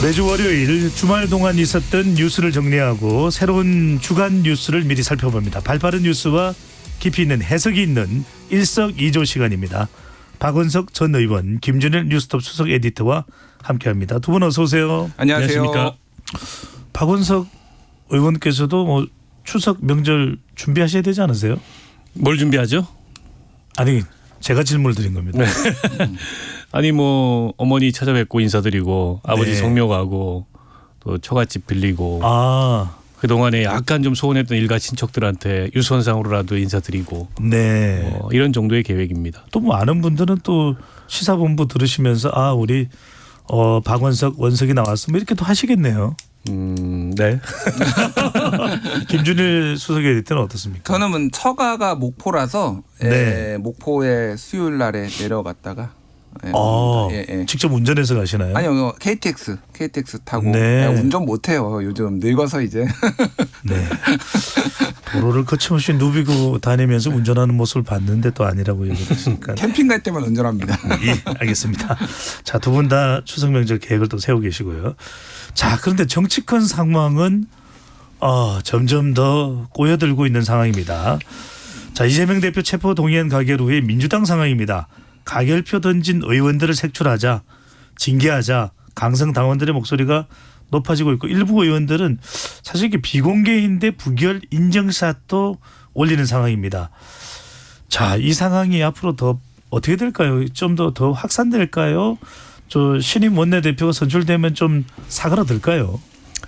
매주 월요일 주말 동안 있었던 뉴스를 정리하고 새로운 주간 뉴스를 미리 살펴봅니다. 발빠른 뉴스와 깊이 있는 해석이 있는 일석이조 시간입니다. 박원석 전 의원, 김준일 뉴스톱 수석 에디터와 함께합니다. 두 분 어서 오세요. 안녕하세요. 안녕하십니까. 박원석 의원께서도 뭐 추석 명절 준비하셔야 되지 않으세요? 뭘 준비하죠? 아니 제가 질문을 드린 겁니다. 네. 아니 뭐 어머니 찾아뵙고 인사드리고 아버지 네. 성묘 가고 또 처갓집 빌리고 아, 그동안에 약간 좀 소원했던 일가 친척들한테 유선상으로라도 인사드리고 네. 이런 정도의 계획입니다. 또 뭐 아는 분들은 또 시사본부 들으시면서 아 우리 박원석 원석이 나왔어 뭐 이렇게 또 하시겠네요. 네. 김준일 수석 에디터는 어떻습니까? 저는 처가가 목포라서 네. 목포에 수요일 날에 내려갔다가 직접 운전해서 가시나요? 아니요 KTX 타고 네. 운전 못해요 요즘 늙어서 이제. 네. 도로를 거침없이 누비고 다니면서 운전하는 모습을 봤는데 또 아니라고 얘기하시니까. 캠핑 갈 때만 운전합니다. 예, 알겠습니다. 자, 두 분 다 추석 명절 계획을 또 세우고 계시고요. 자, 그런데 정치권 상황은 점점 더 꼬여들고 있는 상황입니다. 자, 이재명 대표 체포 동의안 가결 후에 민주당 상황입니다. 가결표 던진 의원들을 색출하자, 징계하자, 강성 당원들의 목소리가 높아지고 있고 일부 의원들은 사실 이게 비공개인데 부결 인정샷도 올리는 상황입니다. 자, 이 상황이 앞으로 더 어떻게 될까요? 좀 더 확산될까요? 저 신임 원내대표가 선출되면 좀 사그라들까요?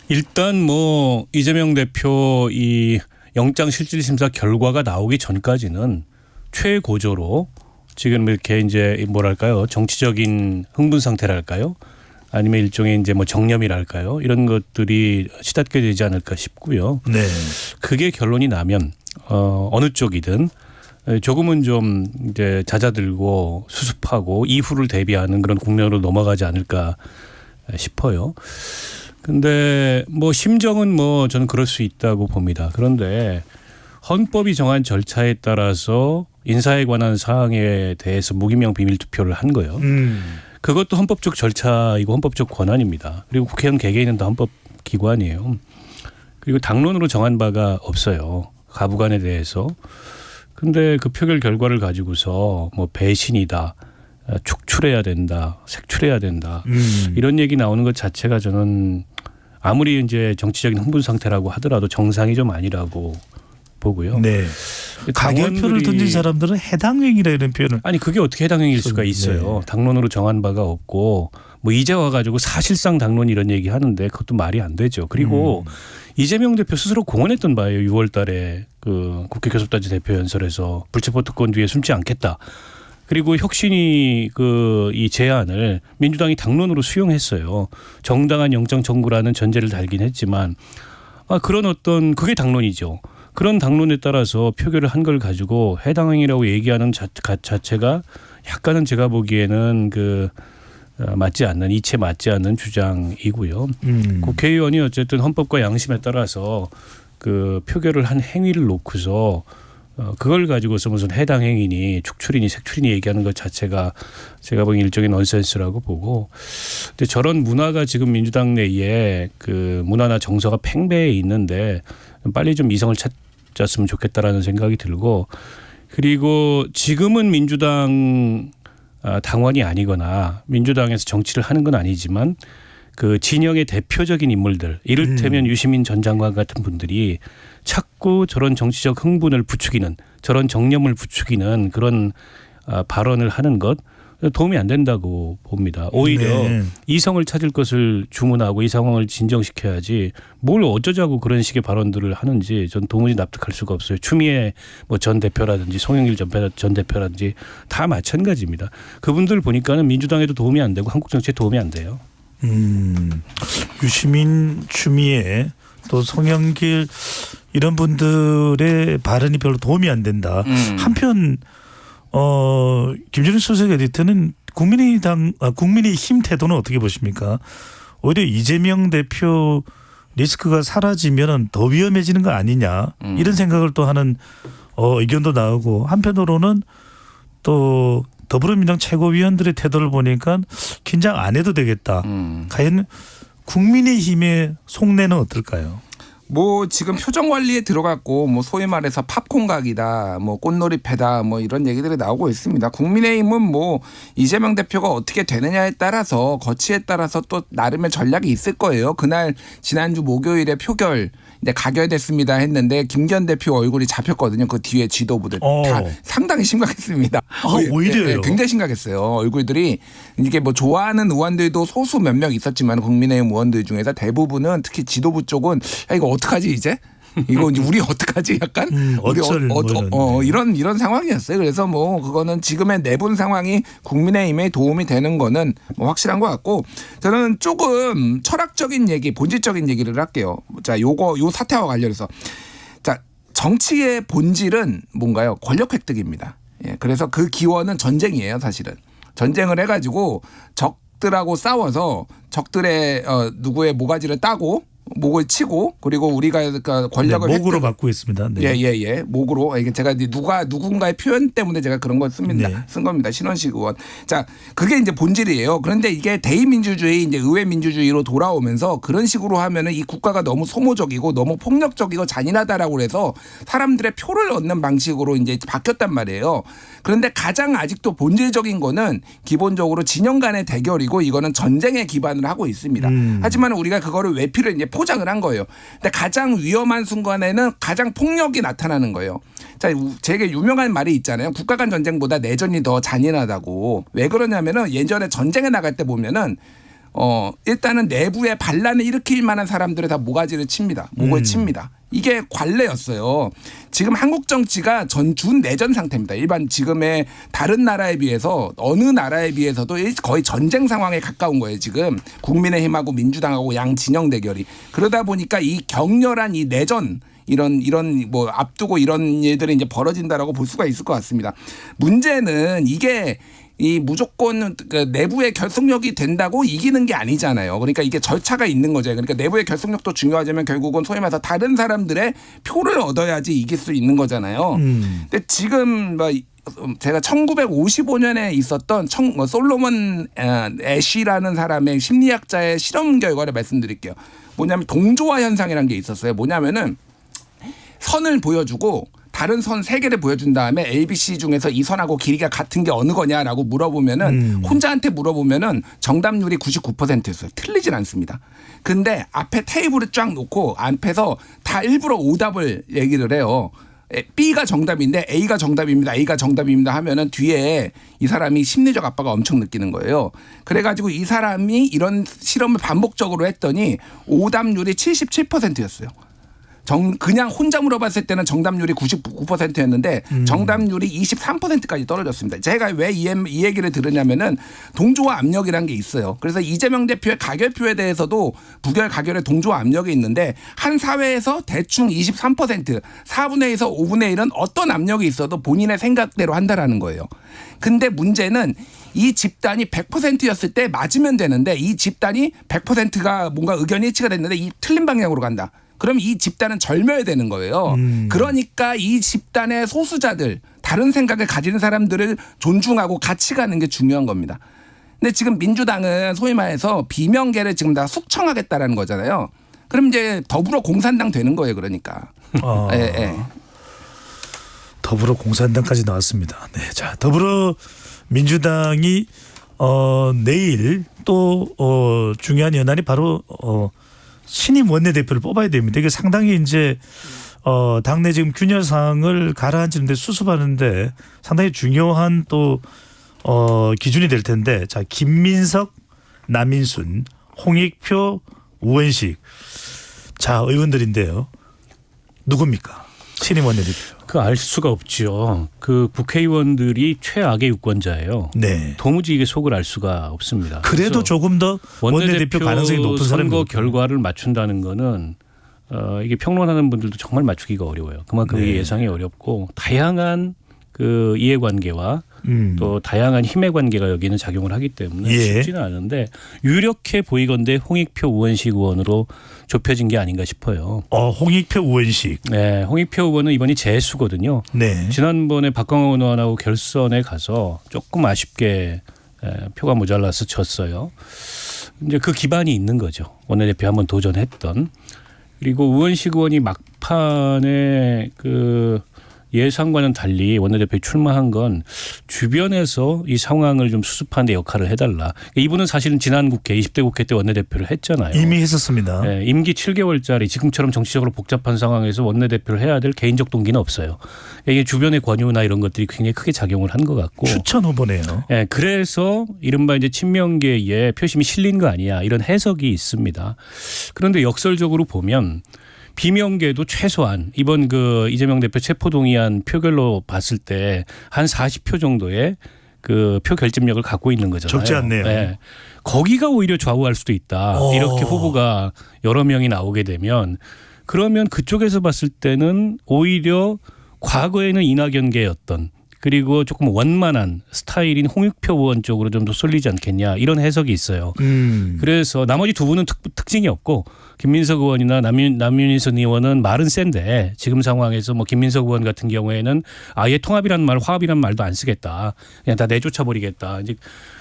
일단 뭐 이재명 대표 이 영장실질심사 결과가 나오기 전까지는 최고조로 지금 이렇게 이제 뭐랄까요 정치적인 흥분 상태랄까요? 아니면 일종의 이제 뭐 정념이랄까요? 이런 것들이 시닫게 되지 않을까 싶고요. 네. 그게 결론이 나면 어느 쪽이든 조금은 좀 이제 잦아들고 수습하고 이후를 대비하는 그런 국면으로 넘어가지 않을까 싶어요. 근데 뭐 심정은 뭐 저는 그럴 수 있다고 봅니다. 그런데 헌법이 정한 절차에 따라서 인사에 관한 사항에 대해서 무기명 비밀 투표를 한 거예요. 그것도 헌법적 절차이고 헌법적 권한입니다. 그리고 국회의원 개개인은 다 헌법 기관이에요. 그리고 당론으로 정한 바가 없어요. 가부간에 대해서. 근데 그 표결 결과를 가지고서 뭐 배신이다, 축출해야 된다, 색출해야 된다 이런 얘기 나오는 것 자체가 저는 아무리 이제 정치적인 흥분 상태라고 하더라도 정상이 좀 아니라고 보고요. 네. 가결표를 던진 사람들은 해당행위라 이런 표현을. 아니 그게 어떻게 해당행위일 수가 있어요. 네. 당론으로 정한 바가 없고 뭐 이제 와가지고 사실상 당론 이런 얘기 하는데 그것도 말이 안 되죠. 그리고 이재명 대표 스스로 공언했던 바예요. 6월 달에 그 국회 교섭단체 대표 연설에서 불체포 특권 뒤에 숨지 않겠다. 그리고 혁신이 그 이 제안을 민주당이 당론으로 수용했어요. 정당한 영장 청구라는 전제를 달긴 했지만 그런 어떤 그게 당론이죠. 그런 당론에 따라서 표결을 한 걸 가지고 해당 행위라고 얘기하는 자체가 약간은 제가 보기에는 그 맞지 않는 이치에 맞지 않는 주장이고요. 국회의원이 어쨌든 헌법과 양심에 따라서 그 표결을 한 행위를 놓고서 그걸 가지고서 무슨 해당 행위니 축출이니 색출이니 얘기하는 것 자체가 제가 보기엔 일종의 넌센스라고 보고 근데 저런 문화가 지금 민주당 내에 그 문화나 정서가 팽배해 있는데 빨리 좀 이성을 찾았으면 좋겠다라는 생각이 들고 그리고 지금은 민주당 당원이 아니거나 민주당에서 정치를 하는 건 아니지만 그 진영의 대표적인 인물들 이를테면 유시민 전 장관 같은 분들이 자꾸 저런 정치적 흥분을 부추기는 저런 정념을 부추기는 그런 발언을 하는 것 도움이 안 된다고 봅니다. 오히려 네. 이성을 찾을 것을 주문하고 이 상황을 진정시켜야지 뭘 어쩌자고 그런 식의 발언들을 하는지 전 도무지 납득할 수가 없어요. 추미애 뭐 전 대표라든지 송영길 전 대표라든지 다 마찬가지입니다. 그분들 보니까는 민주당에도 도움이 안 되고 한국 정치에 도움이 안 돼요. 유시민, 추미애 또 송영길 이런 분들의 발언이 별로 도움이 안 된다. 한편 김준일 수석 에디터는 국민의힘 태도는 어떻게 보십니까? 오히려 이재명 대표 리스크가 사라지면 더 위험해지는 거 아니냐 이런 생각을 또 하는 의견도 나오고 한편으로는 또 더불어민주당 최고위원들의 태도를 보니까 긴장 안 해도 되겠다. 과연 국민의힘의 속내는 어떨까요? 뭐 지금 표정 관리에 들어갔고 뭐 소위 말해서 팝콘 각이다, 뭐 꽃놀이패다, 뭐 이런 얘기들이 나오고 있습니다. 국민의힘은 뭐 이재명 대표가 어떻게 되느냐에 따라서 거치에 따라서 또 나름의 전략이 있을 거예요. 그날 지난주 목요일에 표결 이제 가결됐습니다 했는데 김기현 대표 얼굴이 잡혔거든요. 그 뒤에 지도부들 다 상당히 심각했습니다. 오히려요. 굉장히 심각했어요. 얼굴들이 이게 뭐 좋아하는 의원들도 소수 몇 명 있었지만 국민의힘 의원들 중에서 대부분은 특히 지도부 쪽은 야, 이거 어떡하지 이제? 이거 이제 우리 어떡하지 약간 우리 어쩔 이런 상황이었어요. 그래서 뭐 그거는 지금의 내분 상황이 국민의힘에 도움이 되는 거는 뭐 확실한 것 같고 저는 조금 철학적인 얘기, 본질적인 얘기를 할게요. 자, 요 사태와 관련해서 자 정치의 본질은 뭔가요? 권력 획득입니다. 예, 그래서 그 기원은 전쟁이에요, 사실은. 전쟁을 해가지고 적들하고 싸워서 적들의 누구의 모가지를 따고 목을 치고 그리고 우리가 그러니까 권력을 목으로 받고 있습니다. 네. 예. 목으로. 이게 제가 누군가의 표현 때문에 제가 그런 걸 씁니다. 네. 쓴 겁니다. 신원식 의원. 자, 그게 이제 본질이에요. 그런데 이게 대의민주주의, 이제 의회민주주의로 돌아오면서 그런 식으로 하면은 이 국가가 너무 소모적이고 너무 폭력적이고 잔인하다라고 해서 사람들의 표를 얻는 방식으로 이제 바뀌었단 말이에요. 그런데 가장 아직도 본질적인 거는 기본적으로 진영 간의 대결이고 이거는 전쟁에 기반을 하고 있습니다. 하지만 우리가 그거를 외피를 이제 포장을 한 거예요. 근데 가장 위험한 순간에는 가장 폭력이 나타나는 거예요. 자, 되게 유명한 말이 있잖아요. 국가 간 전쟁보다 내전이 더 잔인하다고. 왜 그러냐면은 예전에 전쟁에 나갈 때 보면은 일단은 내부에 반란을 일으킬 만한 사람들을 다 모가지를 칩니다. 목을 칩니다. 이게 관례였어요. 지금 한국 정치가 준 내전 상태입니다. 일반 지금의 다른 나라에 비해서 어느 나라에 비해서도 거의 전쟁 상황에 가까운 거예요. 지금 국민의힘하고 민주당하고 양 진영 대결이. 그러다 보니까 이 격렬한 이 내전 이런 뭐 앞두고 이런 일들이 이제 벌어진다라고 볼 수가 있을 것 같습니다. 문제는 이게 이 무조건 내부의 결속력이 된다고 이기는 게 아니잖아요. 그러니까 이게 절차가 있는 거죠. 그러니까 내부의 결속력도 중요하지만 결국은 소위 말해서 다른 사람들의 표를 얻어야지 이길 수 있는 거잖아요. 근데 지금 뭐 제가 1955년에 있었던 솔로몬 애쉬라는 사람의 심리학자의 실험 결과를 말씀드릴게요. 뭐냐면 동조화 현상이라는 게 있었어요. 뭐냐면은 선을 보여주고 다른 선 3개를 보여준 다음에 ABC 중에서 이 선하고 길이가 같은 게 어느 거냐라고 물어보면은 혼자한테 물어보면은 정답률이 99%였어요. 틀리진 않습니다. 근데 앞에 테이블을 쫙 놓고 앞에서 다 일부러 오답을 얘기를 해요. B가 정답인데 A가 정답입니다. A가 정답입니다 하면은 뒤에 이 사람이 심리적 압박을 엄청 느끼는 거예요. 그래가지고 이 사람이 이런 실험을 반복적으로 했더니 오답률이 77%였어요. 그냥 혼자 물어봤을 때는 정답률이 99%였는데 정답률이 23%까지 떨어졌습니다. 제가 왜 이 얘기를 들으냐면은 동조화 압력이라는 게 있어요. 그래서 이재명 대표의 가결표에 대해서도 부결 가결의 동조화 압력이 있는데 한 사회에서 대충 23% 4분의 1에서 5분의 1은 어떤 압력이 있어도 본인의 생각대로 한다라는 거예요. 근데 문제는 이 집단이 100%였을 때 맞으면 되는데 이 집단이 100%가 뭔가 의견이 일치가 됐는데 이 틀린 방향으로 간다. 그럼 이 집단은 절멸되는 거예요. 그러니까 이 집단의 소수자들, 다른 생각을 가지는 사람들을 존중하고 같이 가는 게 중요한 겁니다. 근데 지금 민주당은 소위 말해서 비명계를 지금 다 숙청하겠다라는 거잖아요. 그럼 이제 더불어 공산당 되는 거예요. 그러니까. 예. 더불어 공산당까지 나왔습니다. 네, 자 더불어 민주당이 내일 또 중요한 현안이 바로 신임 원내대표를 뽑아야 됩니다. 이게 상당히 이제 당내 지금 균열 사항을 가라앉히는데 수습하는데 상당히 중요한 또 기준이 될 텐데 자 김민석, 남인순, 홍익표, 우원식 자 의원들인데요. 누굽니까? 신임 원내대표. 그 알 수가 없죠. 그 국회의원들이 최악의 유권자예요. 네. 도무지 이게 속을 알 수가 없습니다. 그래도 조금 더 원내대표 가능성이 높은 사람이 선거 결과를 맞춘다는 거는 이게 평론하는 분들도 정말 맞추기가 어려워요. 그만큼 네. 예상이 어렵고 다양한 그 이해관계와 또 다양한 힘의 관계가 여기는 작용을 하기 때문에 예. 쉽지는 않은데 유력해 보이건대 홍익표 우원식 의원으로 좁혀진 게 아닌가 싶어요. 홍익표 우원식. 네, 홍익표 의원은 이번이 재수거든요. 네. 지난번에 박광원 의원하고 결선에 가서 조금 아쉽게 표가 모자라서 졌어요. 이제 그 기반이 있는 거죠. 원내대표 한번 도전했던. 그리고 우원식 의원이 막판에 그 예상과는 달리 원내대표에 출마한 건 주변에서 이 상황을 좀 수습하는 데 역할을 해달라. 이분은 사실은 지난 국회 20대 국회 때 원내대표를 했잖아요. 이미 했었습니다. 네, 임기 7개월짜리 지금처럼 정치적으로 복잡한 상황에서 원내대표를 해야 될 개인적 동기는 없어요. 이게 주변의 권유나 이런 것들이 굉장히 크게 작용을 한 것 같고. 추천 후보네요. 네, 그래서 이른바 이제 친명계에 표심이 실린 거 아니냐 이런 해석이 있습니다. 그런데 역설적으로 보면 비명계도 최소한 이번 그 이재명 대표 체포동의안 표결로 봤을 때 한 40표 정도의 그 표 결집력을 갖고 있는 거잖아요. 적지 않네요. 네. 거기가 오히려 좌우할 수도 있다. 이렇게 후보가 여러 명이 나오게 되면 그러면 그쪽에서 봤을 때는 오히려 과거에는 이낙연계였던 그리고 조금 원만한 스타일인 홍익표 의원 쪽으로 좀 더 쏠리지 않겠냐 이런 해석이 있어요. 그래서 나머지 두 분은 특징이 없고 김민석 의원이나 남윤희선 의원은 말은 센데 지금 상황에서 뭐 김민석 의원 같은 경우에는 아예 통합이란 말, 화합이란 말도 안 쓰겠다. 그냥 다 내쫓아 버리겠다. 이제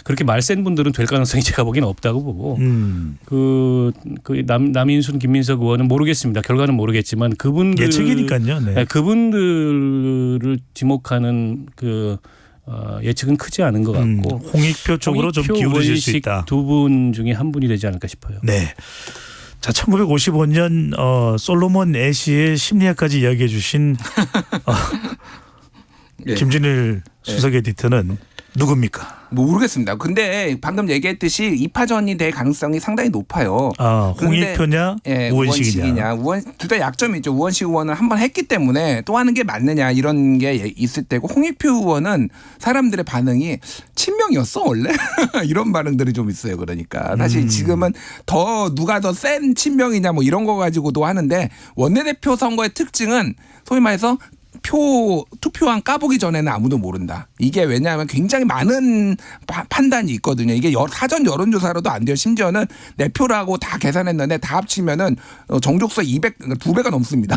그렇게 말 센 분들은 될 가능성이 제가 보기에는 없다고 보고 남인순, 김민석 의원은 모르겠습니다. 결과는 모르겠지만 그분들 예측이니까요. 네. 그분들을 지목하는 그 예측은 크지 않은 것 같고 홍익표 쪽으로 좀 기울어질 수 있다. 두 분 중에 한 분이 되지 않을까 싶어요. 네. 자, 1955년 솔로몬 애시의 심리학까지 이야기해 주신 예. 김준일 수석 에디터는 누굽니까? 모르겠습니다. 근데 방금 얘기했듯이 2파전이 될 가능성이 상당히 높아요. 홍익표냐 우원식이냐. 둘 다 약점이 있죠. 우원식 의원은 한번 했기 때문에 또 하는 게 맞느냐 이런 게 있을 때고 홍익표 의원은 사람들의 반응이 친명이었어 원래? 이런 반응들이 좀 있어요. 그러니까 사실 지금은 더 누가 더 센 친명이냐 뭐 이런 거 가지고도 하는데 원내대표 선거의 특징은 소위 말해서 투표한 까보기 전에는 아무도 모른다. 이게 왜냐하면 굉장히 많은 판단이 있거든요. 이게 사전 여론조사로도 안 돼요. 심지어는 내 표라고 다 계산했는데 다 합치면은 정족수 2배가 넘습니다.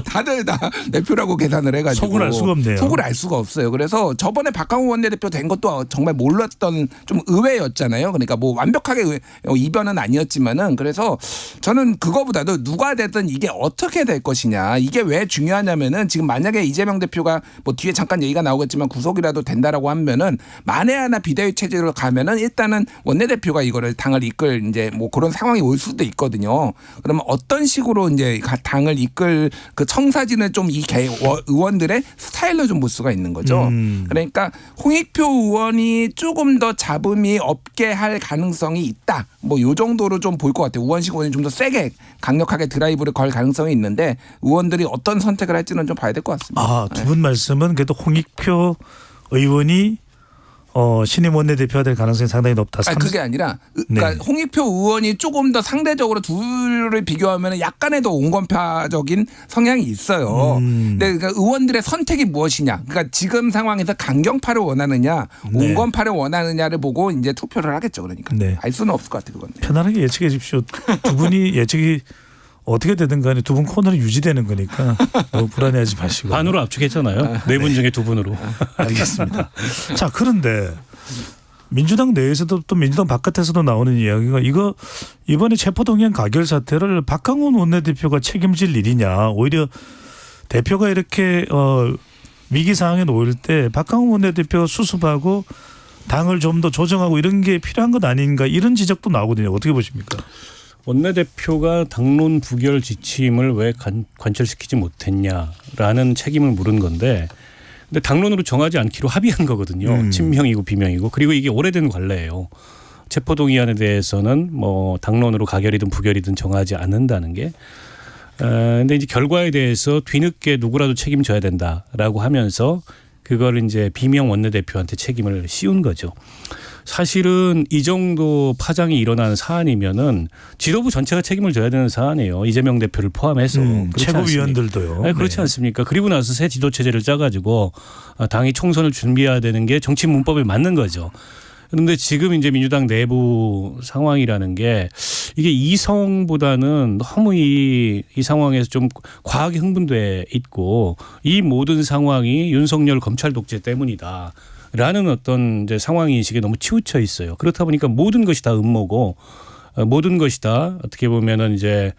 다들 다 내 표라고 계산을 해가지고 속을 알 수가 없네요. 속을 알 수가 없어요. 그래서 저번에 박강호 원내대표 된 것도 정말 몰랐던 좀 의외였잖아요. 그러니까 뭐 완벽하게 이변은 아니었지만은 그래서 저는 그거보다도 누가 됐든 이게 어떻게 될 것이냐. 이게 왜 중요하냐면은 지금 만약에 이재명 대표가 뭐 뒤에 잠깐 얘기가 나오겠지만 구속이라도 된다라고 하면은 만에 하나 비대위 체제로 가면은 일단은 원내대표가 이거를 당을 이끌 이제 뭐 그런 상황이 올 수도 있거든요. 그러면 어떤 식으로 이제 당을 이끌 그 청사진을 좀 이 의원들의 스타일로 좀 볼 수가 있는 거죠. 그러니까 홍익표 의원이 조금 더 잡음이 없게 할 가능성이 있다. 뭐 요 정도로 좀 볼 것 같아요. 우원식 의원이 좀 더 세게 강력하게 드라이브를 걸 가능성이 있는데 의원들이 어떤 선택을 할지는 좀 봐야 될 것 같습니다. 두 분 말씀은 그래도 홍익표 의원이 신임 원내대표가 될 가능성이 상당히 높다. 그게 아니라 그러니까 네. 홍익표 의원이 조금 더 상대적으로 둘을 비교하면 약간의 더 온건파적인 성향이 있어요. 근데 그러니까 의원들의 선택이 무엇이냐. 그러니까 지금 상황에서 강경파를 원하느냐 온건파를 원하느냐를 보고 이제 투표를 하겠죠. 그러니까 알 수는 없을 것 같아요. 그건. 편안하게 예측해 주십시오. 두 분이 예측이 어떻게 되든 간에 두 분 코너는 유지되는 거니까 너무 불안해하지 마시고. 반으로 압축했잖아요. 네 분 중에 두 분으로. 알겠습니다. 자, 그런데 민주당 내에서도 또 민주당 바깥에서도 나오는 이야기가 이거 이번에 체포동의안 가결 사태를 박강원 원내대표가 책임질 일이냐. 오히려 대표가 이렇게 위기 상황에 놓일 때 박강원 원내대표 수습하고 당을 좀 더 조정하고 이런 게 필요한 것 아닌가 이런 지적도 나오거든요. 어떻게 보십니까? 원내대표가 당론 부결 지침을 왜 관철시키지 못했냐라는 책임을 물은 건데 근데 당론으로 정하지 않기로 합의한 거거든요. 친명이고 비명이고 그리고 이게 오래된 관례예요. 체포동의안에 대해서는 뭐 당론으로 가결이든 부결이든 정하지 않는다는 게 근데 이제 결과에 대해서 뒤늦게 누구라도 책임져야 된다라고 하면서 그걸 이제 비명 원내대표한테 책임을 씌운 거죠. 사실은 이 정도 파장이 일어난 사안이면은 지도부 전체가 책임을 져야 되는 사안이에요. 이재명 대표를 포함해서. 그렇지 최고위원들도요. 네, 그렇지 않습니까? 그리고 나서 새 지도 체제를 짜가지고 당이 총선을 준비해야 되는 게 정치 문법에 맞는 거죠. 그런데 지금 이제 민주당 내부 상황이라는 게 이게 이성보다는 너무 이 상황에서 좀 과하게 흥분돼 있고 이 모든 상황이 윤석열 검찰 독재 때문이다. 라는 어떤 이제 상황 인식에 너무 치우쳐 있어요. 그렇다 보니까 모든 것이 다 음모고 모든 것이 다 어떻게 보면은 이제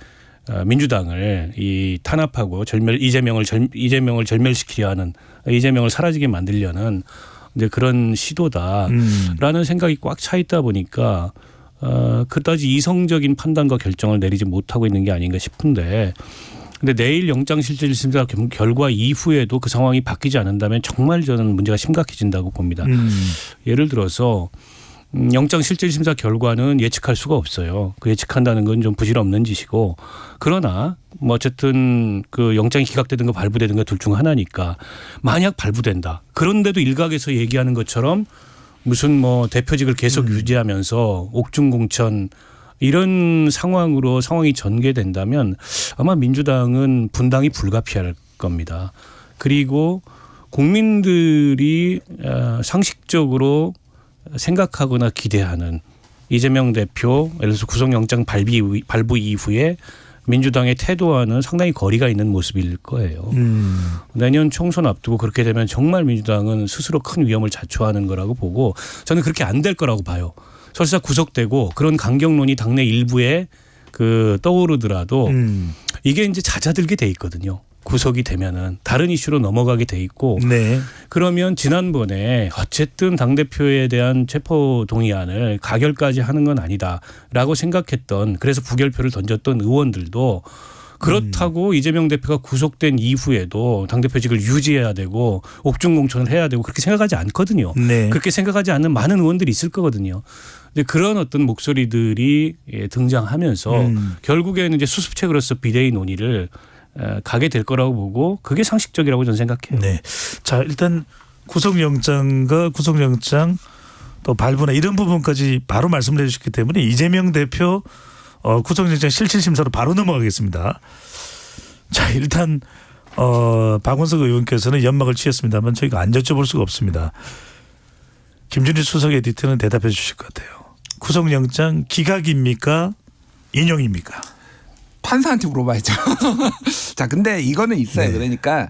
민주당을 이 탄압하고 이재명을 절멸시키려 하는 이재명을 사라지게 만들려는 이제 그런 시도다라는 생각이 꽉 차 있다 보니까 그다지 이성적인 판단과 결정을 내리지 못하고 있는 게 아닌가 싶은데. 근데 내일 영장실질심사 결과 이후에도 그 상황이 바뀌지 않는다면 정말 저는 문제가 심각해진다고 봅니다. 예를 들어서 영장실질심사 결과는 예측할 수가 없어요. 그 예측한다는 건 좀 부질없는 짓이고 그러나 뭐 어쨌든 그 영장이 기각되든가 발부되든가 둘 중 하나니까 만약 발부된다. 그런데도 일각에서 얘기하는 것처럼 무슨 뭐 대표직을 계속 유지하면서 옥중공천 이런 상황이 전개된다면 아마 민주당은 분당이 불가피할 겁니다. 그리고 국민들이 상식적으로 생각하거나 기대하는 이재명 대표 예를 들어서 구속영장 발부 이후에 민주당의 태도와는 상당히 거리가 있는 모습일 거예요. 내년 총선 앞두고 그렇게 되면 정말 민주당은 스스로 큰 위험을 자초하는 거라고 보고 저는 그렇게 안 될 거라고 봐요. 설사 구속되고 그런 강경론이 당내 일부에 떠오르더라도 이게 이제 잦아들게 돼 있거든요. 구속이 되면은 다른 이슈로 넘어가게 돼 있고 네. 그러면 지난번에 어쨌든 당대표에 대한 체포 동의안을 가결까지 하는 건 아니다라고 생각했던 그래서 부결표를 던졌던 의원들도 그렇다고 이재명 대표가 구속된 이후에도 당대표직을 유지해야 되고 옥중공천을 해야 되고 그렇게 생각하지 않거든요. 네. 그렇게 생각하지 않는 많은 의원들이 있을 거거든요. 근데 그런 어떤 목소리들이 등장하면서 결국에는 이제 수습책으로서 비대위 논의를 가게 될 거라고 보고 그게 상식적이라고 저는 생각해요. 네. 자, 일단 구속영장과 구속영장 또 발부나 이런 부분까지 바로 말씀을 해 주셨기 때문에 이재명 대표 구속영장 실질심사로 바로 넘어가겠습니다. 자, 일단 박원석 의원께서는 연막을 치셨습니다만 저희가 안 여쭤볼 수가 없습니다. 김준일 수석 에디터는 대답해 주실 것 같아요. 구속영장 기각입니까? 인용입니까? 판사한테 물어봐야죠. 자, 근데 이거는 있어요. 네. 그러니까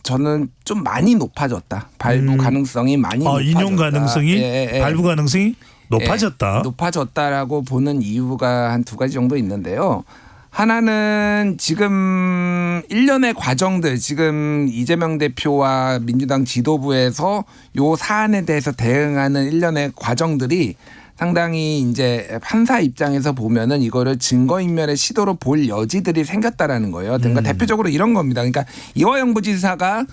저는 좀 많이 높아졌다. 발부 가능성이 많이 높아졌다. 인용 가능성이 발부 가능성이 높아졌다. 높아졌다라고 보는 이유가 한 두 가지 정도 있는데요. 하나는 지금 일련의 과정들 지금 이재명 대표와 민주당 지도부에서 요 사안에 대해서 대응하는 일련의 과정들이 상당히 이제 판사 입장에서 보면은 이거를 증거인멸의 시도로 볼 여지들이 생겼다라는 거예요. 그러니까 대표적으로 이런 겁니다. 그러니까 이화영 부지사가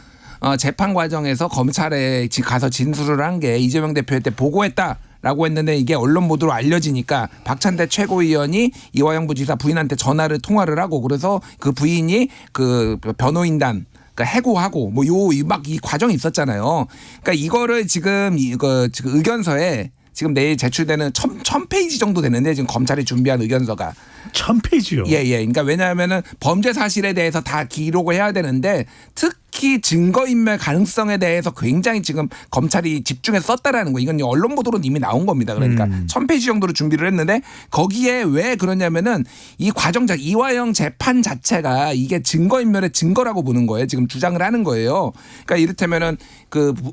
재판 과정에서 검찰에 가서 진술을 한 게 이재명 대표한테 보고했다라고 했는데 이게 언론 보도로 알려지니까 박찬대 최고위원이 이화영 부지사 부인한테 통화를 하고 그래서 그 부인이 그 변호인단 그러니까 해고하고 뭐 이 과정이 있었잖아요. 그러니까 이거를 지금 지금 의견서에 지금 내일 제출되는 1000페이지 정도 되는데 지금 검찰이 준비한 의견서가 1000페이지요. 예. 그러니까 왜냐하면은 범죄 사실에 대해서 다 기록을 해야 되는데 특히 증거인멸 가능성에 대해서 굉장히 지금 검찰이 집중해서 썼다라는 거. 이건 언론 보도로는 이미 나온 겁니다. 그러니까 1000페이지 정도로 준비를 했는데 거기에 왜 그러냐면은 이 과정자 이화영 재판 자체가 이게 증거인멸의 증거라고 보는 거예요. 지금 주장을 하는 거예요. 그러니까 이를테면은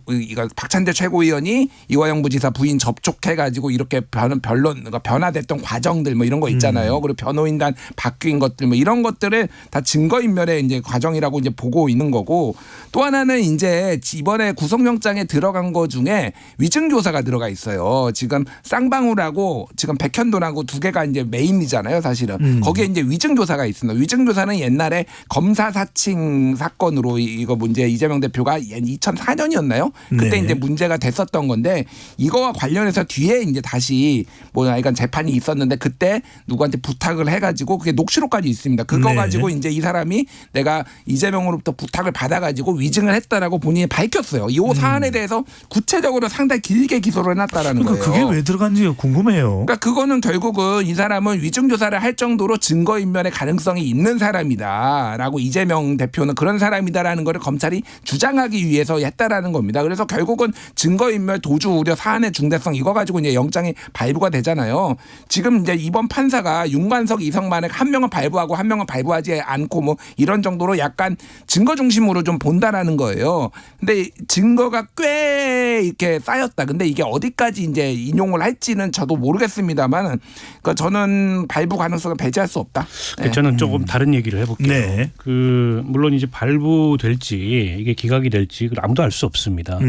이거 박찬대 최고위원이 이화영 부지사 부인 접촉해가지고 이렇게 그러니까 변화됐던 과정들 뭐 이런 거 있잖아요. 그리고 변호인단 바뀐 것들 뭐 이런 것들을 다 증거인멸의 이제 과정이라고 이제 보고 있는 거고 또 하나는 이제 이번에 구속영장에 들어간 거 중에 위증교사가 들어가 있어요. 지금 쌍방울하고 지금 백현돈하고 두 개가 이제 메인이잖아요. 사실은 거기에 이제 위증교사가 있습니다. 위증교사는 옛날에 검사 사칭 사건으로 이거 문제 이재명 대표가 2004년이었나요? 그때 네. 이제 문제가 됐었던 건데 이거와 관련해서 뒤에 이제 다시 그러니까 재판이 있었는데 그때 누구한테 부탁을 해가지고 그게 녹취록까지 있습니다. 그거 네. 가지고 이제 이 사람이 내가 이재명으로부터 부탁을 받아 받아가지고 위증을 했다라고 본인이 밝혔어요. 이 사안에 대해서 구체적으로 상당히 길게 기소를 해놨다라는 그러니까 거예요. 그게 왜 들어간지가 궁금해요. 그러니까 그거는 결국은 이 사람은 위증 조사를 할 정도로 증거인멸의 가능성이 있는 사람이다라고 이재명 대표는 그런 사람이다라는 거를 검찰이 주장하기 위해서 했다라는 겁니다. 그래서 결국은 증거인멸 도주 우려 사안의 중대성 이거 가지고 이제 영장이 발부가 되잖아요. 지금 이제 이번 판사가 윤관석, 이성만을 한 명은 발부하고 한 명은 발부하지 않고 뭐 이런 정도로 약간 증거 중심으로 좀 본다라는 거예요. 근데 증거가 꽤 이렇게 쌓였다. 근데 이게 어디까지 이제 인용을 할지는 저도 모르겠습니다만, 그러니까 저는 발부 가능성을 배제할 수 없다. 네. 저는 조금 다른 얘기를 해볼게요. 네. 물론 이제 발부될지 이게 기각이 될지 아무도 알 수 없습니다.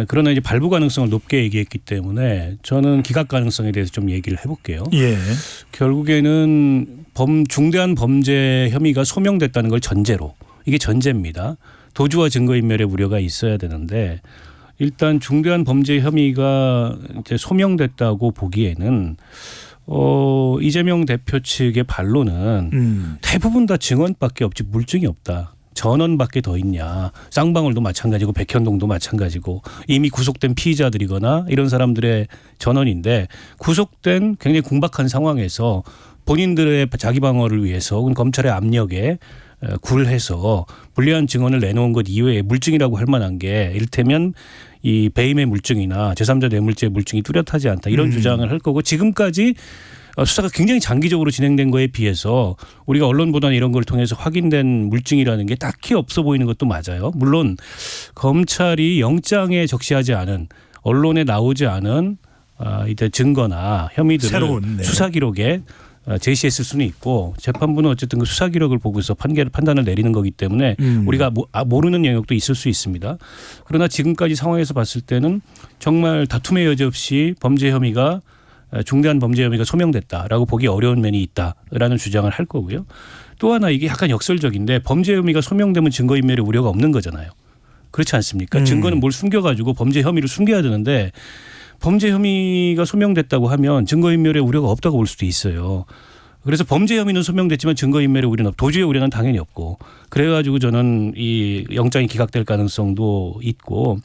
그러나 이제 발부 가능성을 높게 얘기했기 때문에 저는 기각 가능성에 대해서 좀 얘기를 해볼게요. 예. 결국에는 중대한 범죄 혐의가 소명됐다는 걸 전제로, 이게 전제입니다. 도주와 증거인멸의 우려가 있어야 되는데 일단 중대한 범죄 혐의가 이제 소명됐다고 보기에는 이재명 대표 측의 반론은 대부분 다 증언밖에 없지 물증이 없다. 전원밖에 더 있냐. 쌍방울도 마찬가지고 백현동도 마찬가지고 이미 구속된 피의자들이거나 이런 사람들의 전원인데 구속된 굉장히 궁박한 상황에서 본인들의 자기 방어를 위해서 혹은 검찰의 압력에 굴해서 불리한 증언을 내놓은 것 이외에 물증이라고 할 만한 게 이를테면 이 배임의 물증이나 제3자 뇌물죄의 물증이 뚜렷하지 않다 이런 주장을 할 거고 지금까지 수사가 굉장히 장기적으로 진행된 거에 비해서 우리가 언론 보도나 이런 걸 통해서 확인된 물증이라는 게 딱히 없어 보이는 것도 맞아요. 물론 검찰이 영장에 적시하지 않은 언론에 나오지 않은 이제 증거나 혐의들을 새로운, 네. 수사 기록에 제시했을 수는 있고 재판부는 어쨌든 그 수사 기록을 보고서 판단을 내리는 거기 때문에 우리가 모르는 영역도 있을 수 있습니다. 그러나 지금까지 상황에서 봤을 때는 정말 다툼의 여지 없이 중대한 범죄 혐의가 소명됐다라고 보기 어려운 면이 있다라는 주장을 할 거고요. 또 하나 이게 약간 역설적인데 범죄 혐의가 소명되면 증거인멸의 우려가 없는 거잖아요. 그렇지 않습니까? 증거는 뭘 숨겨가지고 범죄 혐의를 숨겨야 되는데 범죄 혐의가 소명됐다고 하면 증거인멸의 우려가 없다고 볼 수도 있어요. 그래서 범죄 혐의는 소명됐지만 증거인멸의 우려는 도주의 우려는 당연히 없고 그래가지고 저는 이 영장이 기각될 가능성도 있고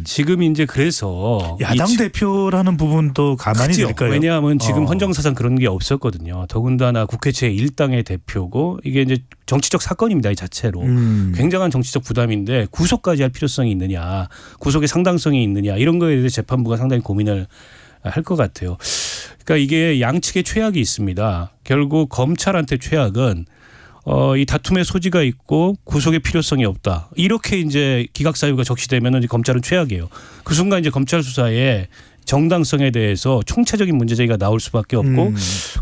지금 이제 그래서 야당 대표라는 부분도 가만히 그렇죠. 될까요? 왜냐하면 지금 헌정사상 그런 게 없었거든요. 더군다나 국회 제1당의 대표고 이게 이제 정치적 사건입니다. 이 자체로. 굉장한 정치적 부담인데 구속까지 할 필요성이 있느냐 구속의 상당성이 있느냐 이런 거에 대해서 재판부가 상당히 고민을 할 것 같아요. 그러니까 이게 양측의 최악이 있습니다. 결국 검찰한테 최악은 이 다툼의 소지가 있고 구속의 필요성이 없다. 이렇게 이제 기각 사유가 적시되면 검찰은 최악이에요. 그 순간 이제 검찰 수사에 정당성에 대해서 총체적인 문제제기가 나올 수밖에 없고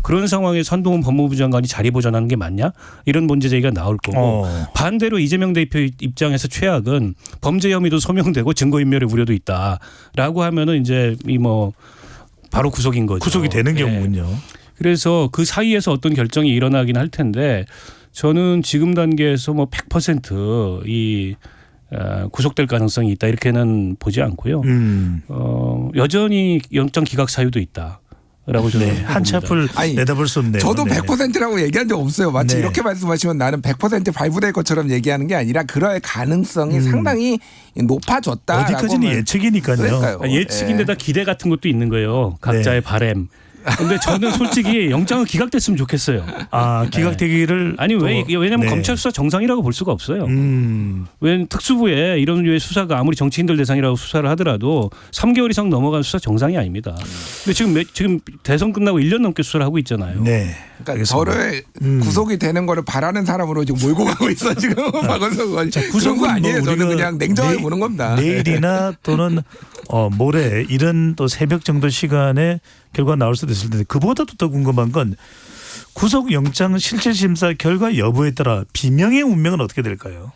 그런 상황에서 한동훈 법무부 장관이 자리 보전하는 게 맞냐? 이런 문제제기가 나올 거고 반대로 이재명 대표 입장에서 최악은 범죄 혐의도 소명되고 증거인멸의 우려도 있다라고 하면은 이제 바로 구속인 거죠. 구속이 되는 네. 경우군요. 그래서 그 사이에서 어떤 결정이 일어나긴 할 텐데 저는 지금 단계에서 100% 구속될 가능성이 있다 이렇게는 보지 않고요. 여전히 영장 기각 사유도 있다라고 저는 봅니다. 한치 앞을 내다볼 수 없네요. 저도 네. 100%라고 얘기한 적 없어요. 마치 네. 이렇게 말씀하시면 나는 100% 발부될 것처럼 얘기하는 게 아니라 그럴 가능성이 상당히 높아졌다. 어디까지는 예측이니까요. 그러니까요. 예측인데다 기대 같은 것도 있는 거예요. 각자의 바램. 근데 저는 솔직히 영장은 기각됐으면 좋겠어요. 기각되기를 왜냐하면 검찰 수사 정상이라고 볼 수가 없어요. 왜 특수부에 이런 류의 수사가 아무리 정치인들 대상이라고 수사를 하더라도 3개월 이상 넘어간 수사 정상이 아닙니다. 근데 지금 대선 끝나고 1년 넘게 수사를 하고 있잖아요. 네. 그러니까 저를 구속이 되는 거를 바라는 사람으로 지금 몰고 가고 있어 지금 박원석 그런 거 아니에요. 저는 그냥 냉정하게 보는 겁니다. 내일이나 또는 모레 이런 또 새벽 정도 시간에 결과 나올 수도 있을 텐데 그보다도 더 궁금한 건 구속영장 실질심사 결과 여부에 따라 비명의 운명은 어떻게 될까요?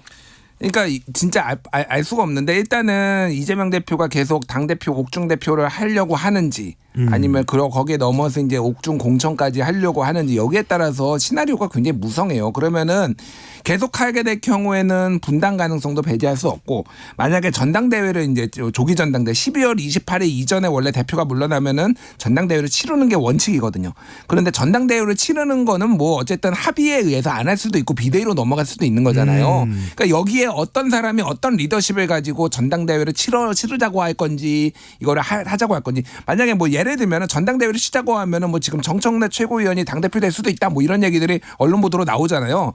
그러니까 진짜 알 수가 없는데 일단은 이재명 대표가 계속 당대표 옥중 대표를 하려고 하는지 아니면 거기에 넘어서 이제 옥중 공천까지 하려고 하는지 여기에 따라서 시나리오가 굉장히 무성해요. 그러면은 계속 하게 될 경우에는 분당 가능성도 배제할 수 없고 만약에 전당대회를 이제 조기 전당대회 12월 28일 이전에 원래 대표가 물러나면은 전당대회를 치르는 게 원칙이거든요. 그런데 전당대회를 치르는 거는 뭐 어쨌든 합의에 의해서 안 할 수도 있고 비대위로 넘어갈 수도 있는 거잖아요. 그러니까 여기에 어떤 사람이 어떤 리더십을 가지고 전당대회를 치르자고 할 건지 이거를 하자고 할 건지 만약에 뭐 예를 들면 전당대회를 치자고 하면은 뭐 지금 정청래 최고위원이 당대표 될 수도 있다 뭐 이런 얘기들이 언론 보도로 나오잖아요.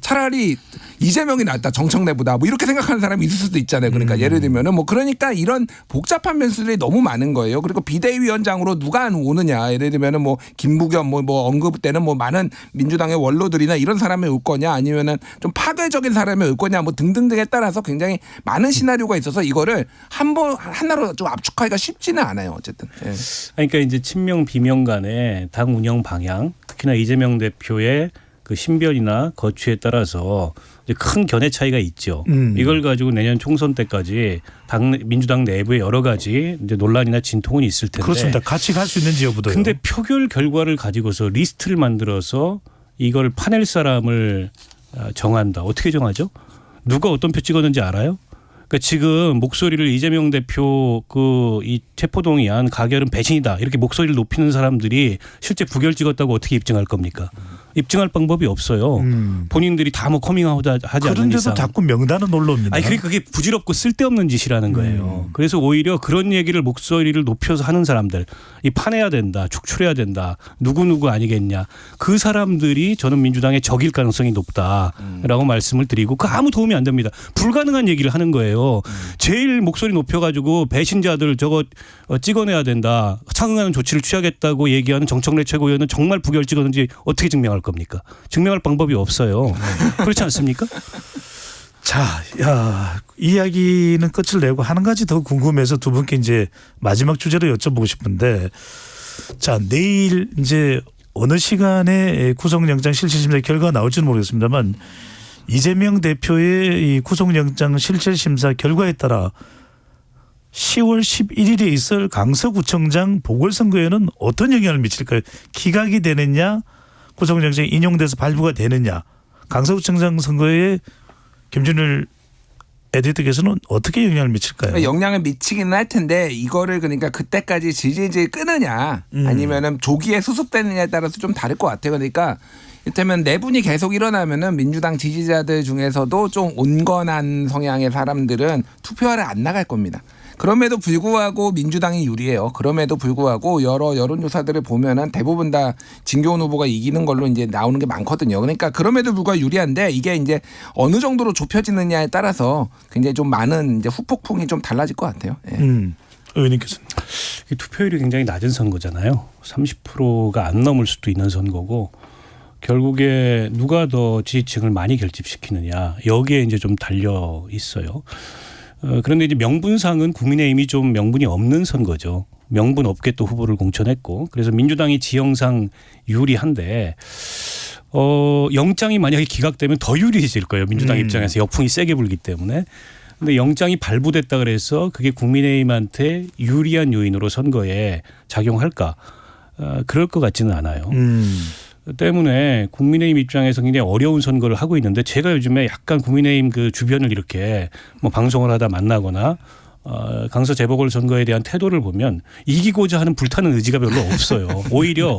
차라리 이재명이 낫다 정청래보다 뭐 이렇게 생각하는 사람이 있을 수도 있잖아요. 그러니까 예를 들면은 뭐 그러니까 이런 복잡한 변수들이 너무 많은 거예요. 그리고 비대위원장으로 누가 오느냐 예를 들면은 뭐 김부겸 뭐 언급되는 뭐 많은 민주당의 원로들이나 이런 사람이 올 거냐 아니면은 좀 파괴적인 사람이 올 거냐 뭐 등등등에 따라서 굉장히 많은 시나리오가 있어서 이거를 하나로 좀 압축하기가 쉽지는 않아요. 어쨌든. 예. 그러니까 이제 친명 비명 간의 당 운영 방향, 특히나 이재명 대표의 그 신변이나 거취에 따라서 이제 큰 견해 차이가 있죠. 이걸 가지고 내년 총선 때까지 민주당 내부에 여러 가지 이제 논란이나 진통은 있을 텐데. 그렇습니다. 같이 갈 수 있는지 여부도요. 근데 표결 결과를 가지고서 리스트를 만들어서 이걸 파낼 사람을 정한다. 어떻게 정하죠? 누가 어떤 표 찍었는지 알아요? 그러니까 지금 목소리를 이재명 대표 이 체포동의안 가결은 배신이다 이렇게 목소리를 높이는 사람들이 실제 부결 찍었다고 어떻게 입증할 겁니까? 입증할 방법이 없어요. 본인들이 다 뭐 커밍아웃 하지 않는 이상. 그런데도 자꾸 명단은 올라옵니다. 아니 그게 부질없고 쓸데없는 짓이라는 거예요. 그래서 오히려 그런 얘기를 목소리를 높여서 하는 사람들 이 파내야 된다. 축출해야 된다. 누구누구 아니겠냐. 그 사람들이 저는 민주당의 적일 가능성이 높다라고 말씀을 드리고 그 아무 도움이 안 됩니다. 불가능한 얘기를 하는 거예요. 제일 목소리 높여가지고 배신자들 저거 찍어내야 된다. 상응하는 조치를 취하겠다고 얘기하는 정청래 최고위원은 정말 부결 찍었는지 어떻게 증명할 겁니까? 증명할 방법이 없어요. 그렇지 않습니까? 자, 이야기는 끝을 내고 한 가지 더 궁금해서 두 분께 이제 마지막 주제로 여쭤보고 싶은데, 자 내일 이제 어느 시간에 구속영장 실질심사 결과가 나올지는 모르겠습니다만 이재명 대표의 이 구속영장 실질심사 결과에 따라 10월 11일에 있을 강서구청장 보궐선거에는 어떤 영향을 미칠까요? 기각이 되느냐, 구속영장이 인용돼서 발부가 되느냐, 강서구청장 선거에 김준일 에디터께서는 어떻게 영향을 미칠까요? 영향을 미치기는 할 텐데 이거를 그러니까 그때까지 질질 끄느냐 아니면은 조기에 수습되느냐에 따라서 좀 다를 것 같아요. 그러니까 이를테면 내분이 계속 일어나면은 민주당 지지자들 중에서도 좀 온건한 성향의 사람들은 투표하러 안 나갈 겁니다. 그럼에도 불구하고 민주당이 유리해요. 그럼에도 불구하고 여러 여론조사들을 보면은 대부분 다 진교훈 후보가 이기는 걸로 이제 나오는 게 많거든요. 그러니까 그럼에도 불구하고 유리한데 이게 이제 어느 정도로 좁혀지느냐에 따라서 굉장히 좀 많은 이제 후폭풍이 좀 달라질 것 같아요. 예. 의원님께서는. 투표율이 굉장히 낮은 선거잖아요. 30%가 안 넘을 수도 있는 선거고 결국에 누가 더 지지층을 많이 결집시키느냐 여기에 이제 좀 달려 있어요. 그런데 이제 명분상은 국민의힘이 좀 명분이 없는 선거죠. 명분 없게 또 후보를 공천했고 그래서 민주당이 지형상 유리한데 영장이 만약에 기각되면 더 유리해질 거예요. 민주당 입장에서 역풍이 세게 불기 때문에. 근데 영장이 발부됐다 그래서 그게 국민의힘한테 유리한 요인으로 선거에 작용할까? 그럴 것 같지는 않아요. 때문에 국민의힘 입장에서 굉장히 어려운 선거를 하고 있는데 제가 요즘에 약간 국민의힘 그 주변을 이렇게 뭐 방송을 하다 만나거나 강서 재보궐선거에 대한 태도를 보면 이기고자 하는 불타는 의지가 별로 없어요. 오히려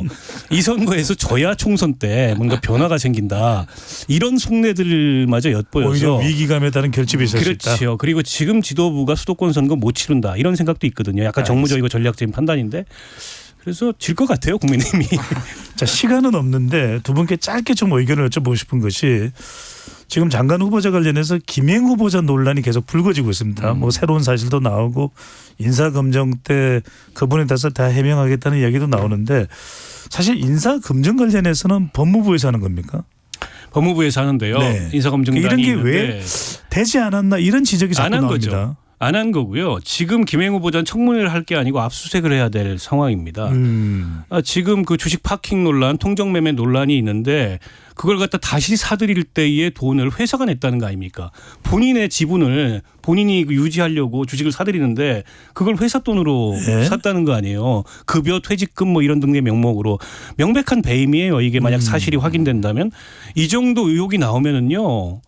이 선거에서 져야 총선 때 뭔가 변화가 생긴다. 이런 속내들마저 엿보여서 오히려 위기감에 따른 결집이 있을 수 있다. 그렇죠. 그리고 지금 지도부가 수도권 선거 못 치른다. 이런 생각도 있거든요. 약간 정무적이고 전략적인 판단인데 그래서 질 것 같아요. 국민의힘이. 자 시간은 없는데 두 분께 짧게 좀 의견을 여쭤보고 싶은 것이 지금 장관 후보자 관련해서 김행 후보자 논란이 계속 불거지고 있습니다. 뭐 새로운 사실도 나오고 인사검증 때 그분에 대해서 다 해명하겠다는 이야기도 나오는데 사실 인사검증 관련해서는 법무부에서 하는 겁니까? 법무부에서 하는데요. 네. 인사검증단이 이런 게 있는데 왜 되지 않았나 이런 지적이 자꾸 안 한 나옵니다. 거죠. 안 한 거고요. 지금 김행 후보자는 청문회를 할 게 아니고 압수수색을 해야 될 상황입니다. 지금 그 주식 파킹 논란, 통정매매 논란이 있는데 그걸 갖다 다시 사들일 때의 돈을 회사가 냈다는 거 아닙니까? 본인의 지분을 본인이 유지하려고 주식을 사들이는데 그걸 회사 돈으로 네. 샀다는 거 아니에요. 급여, 퇴직금 뭐 이런 등의 명목으로 명백한 배임이에요. 이게 만약 사실이 확인된다면 이 정도 의혹이 나오면은요.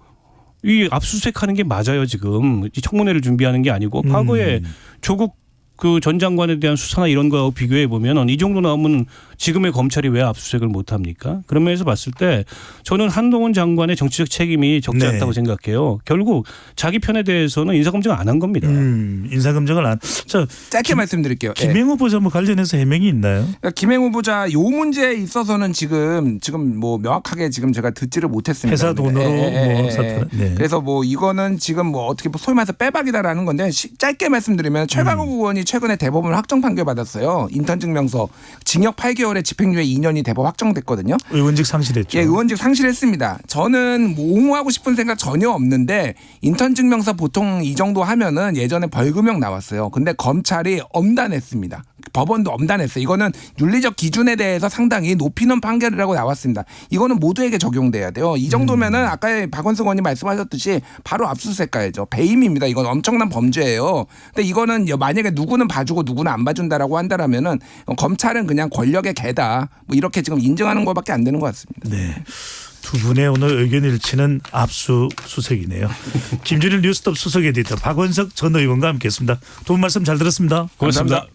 이 압수수색하는 게 맞아요. 지금 청문회를 준비하는 게 아니고 과거에 조국 그 전 장관에 대한 수사나 이런 거하고 비교해 보면 이 정도 나오면 지금의 검찰이 왜 압수수색을 못 합니까? 그런 면에서 봤을 때 저는 한동훈 장관의 정치적 책임이 적지 네. 않다고 생각해요. 결국 자기 편에 대해서는 인사검증 안 한 겁니다. 인사검증을 안. 자, 짧게 말씀드릴게요. 예. 김행 후보자 뭐 관련해서 해명이 있나요? 그러니까 김행 후보자 요 문제에 있어서는 지금 뭐 명확하게 지금 제가 듣지를 못했습니다. 회사 돈으로 뭐 예. 샀다. 네. 그래서 뭐 이거는 지금 뭐 어떻게 소위 말해서 빼박이다라는 건데 짧게 말씀드리면 최강욱 의원이 최근에 대법원 확정 판결 받았어요. 인턴 증명서 징역 8개월에 집행유예 2년이 대법 확정됐거든요. 의원직 상실했죠. 예, 의원직 상실했습니다. 저는 뭐 옹호하고 싶은 생각 전혀 없는데 인턴 증명서 보통 이 정도 하면은 예전에 벌금형 나왔어요. 근데 검찰이 엄단했습니다. 법원도 엄단했어요. 이거는 윤리적 기준에 대해서 상당히 높이 놓은 판결이라고 나왔습니다. 이거는 모두에게 적용돼야 돼요. 이 정도면은 아까 박원석 의원님 말씀하셨듯이 바로 압수수색 가야죠. 배임입니다. 이건 엄청난 범죄예요. 근데 이거는 만약에 누구는 봐주고 누구는 안 봐준다라고 한다라면은 검찰은 그냥 권력의 개다. 뭐 이렇게 지금 인정하는 것밖에 안 되는 것 같습니다. 네. 두 분의 오늘 의견 일치는 압수수색이네요. 김준일 뉴스톱 수석 에디터 박원석 전 의원과 함께했습니다. 두 분 말씀 잘 들었습니다. 고맙습니다.